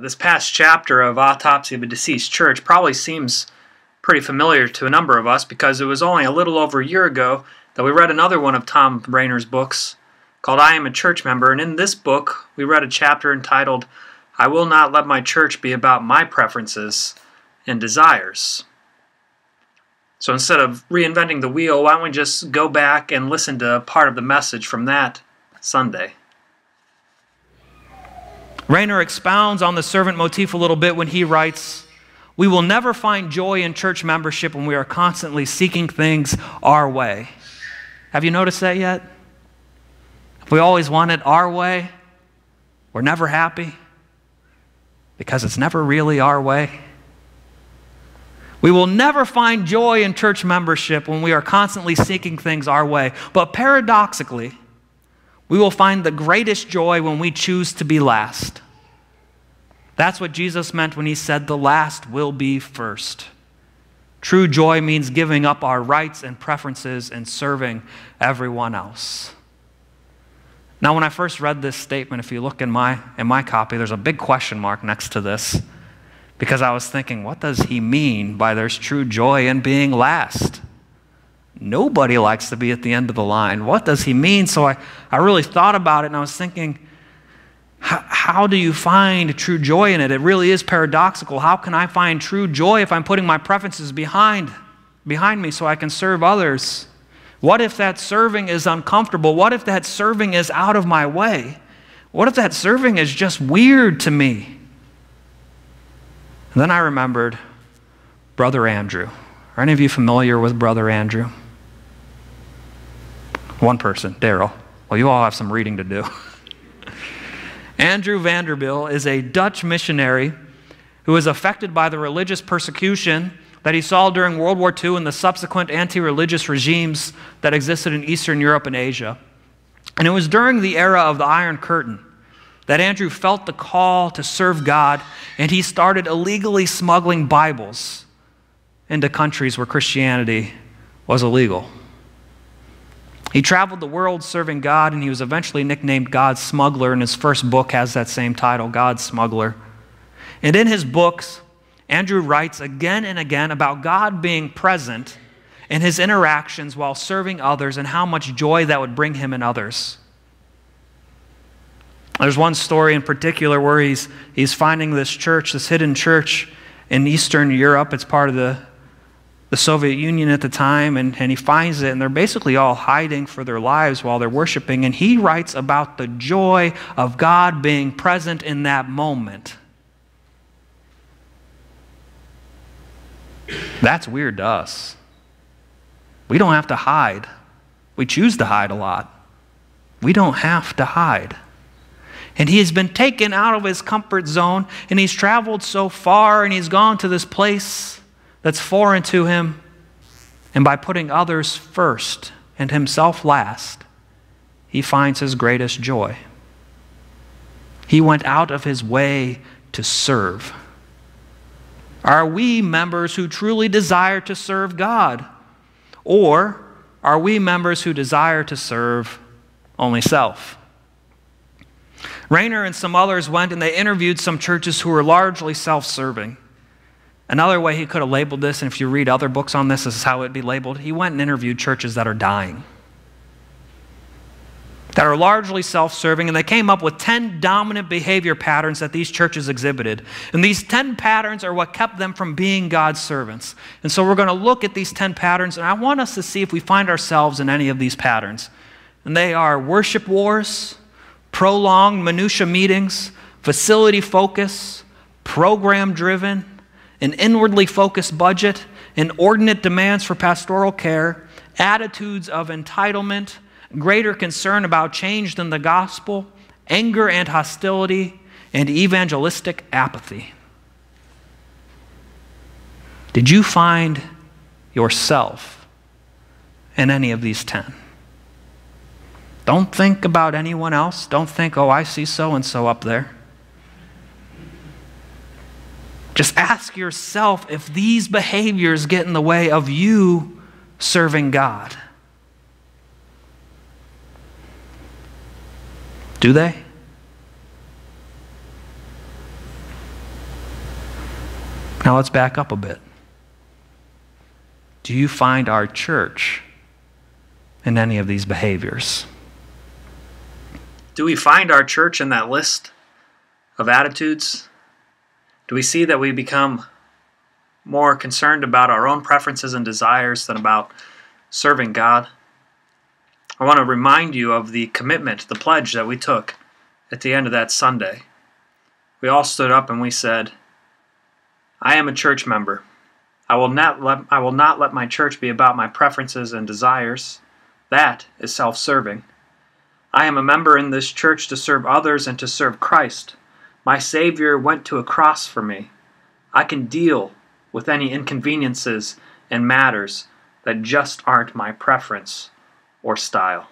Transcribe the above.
This past chapter of Autopsy of a Deceased Church probably seems pretty familiar to a number of us because it was only a little over a year ago that we read another one of Thom Rainer's books called I Am a Church Member, and in this book we read a chapter entitled I Will Not Let My Church Be About My Preferences and Desires. So instead of reinventing the wheel, why don't we just go back and listen to part of the message from that Sunday. Rainer expounds on the servant motif a little bit when he writes, "We will never find joy in church membership when we are constantly seeking things our way." Have you noticed that yet? If we always want it our way, we're never happy because it's never really our way. We will never find joy in church membership when we are constantly seeking things our way. But paradoxically, we will find the greatest joy when we choose to be last. That's what Jesus meant when he said the last will be first. True joy means giving up our rights and preferences and serving everyone else. Now, when I first read this statement, if you look in my copy, there's a big question mark next to this because I was thinking, what does he mean by there's true joy in being last? Nobody likes to be at the end of the line. What does he mean? So I really thought about it, and I was thinking, how do you find true joy in it? It really is paradoxical. How can I find true joy if I'm putting my preferences behind me so I can serve others? What if that serving is uncomfortable? What if that serving is out of my way? What if that serving is just weird to me? And then I remembered Brother Andrew. Are any of you familiar with Brother Andrew? One person, Daryl. Well, you all have some reading to do. Andrew Vanderbilt is a Dutch missionary who was affected by the religious persecution that he saw during World War II and the subsequent anti-religious regimes that existed in Eastern Europe and Asia. And it was during the era of the Iron Curtain that Andrew felt the call to serve God, and he started illegally smuggling Bibles into countries where Christianity was illegal. He traveled the world serving God, and he was eventually nicknamed God's Smuggler, and his first book has that same title, God's Smuggler. And in his books, Andrew writes again and again about God being present in his interactions while serving others and how much joy that would bring him and others. There's one story in particular where he's finding this church, this hidden church in Eastern Europe. It's part of the Soviet Union at the time, and he finds it, and they're basically all hiding for their lives while they're worshiping, and he writes about the joy of God being present in that moment. That's weird to us. We don't have to hide. We choose to hide a lot. We don't have to hide. And he has been taken out of his comfort zone, and he's traveled so far, and he's gone to this place that's foreign to him. And by putting others first and himself last, he finds his greatest joy. He went out of his way to serve. Are we members who truly desire to serve God? Or are we members who desire to serve only self? Rainer and some others went and they interviewed some churches who were largely self-serving. Another way he could have labeled this, and if you read other books on this, this is how it would be labeled. He went and interviewed churches that are dying, that are largely self-serving, and they came up with 10 dominant behavior patterns that these churches exhibited. And these 10 patterns are what kept them from being God's servants. And so we're going to look at these 10 patterns, and I want us to see if we find ourselves in any of these patterns. And they are worship wars, prolonged minutia meetings, facility focus, program-driven, an inwardly focused budget, inordinate demands for pastoral care, attitudes of entitlement, greater concern about change than the gospel, anger and hostility, and evangelistic apathy. Did you find yourself in any of these 10? Don't think about anyone else. Don't think, oh, I see so-and-so up there. Just ask yourself if these behaviors get in the way of you serving God. Do they? Now let's back up a bit. Do you find our church in any of these behaviors? Do we find our church in that list of attitudes? Do we see that we become more concerned about our own preferences and desires than about serving God? I want to remind you of the commitment, the pledge that we took at the end of that Sunday. We all stood up and we said, I am a church member. I will not let my church be about my preferences and desires. That is self-serving. I am a member in this church to serve others and to serve Christ. My Savior went to a cross for me. I can deal with any inconveniences and matters that just aren't my preference or style.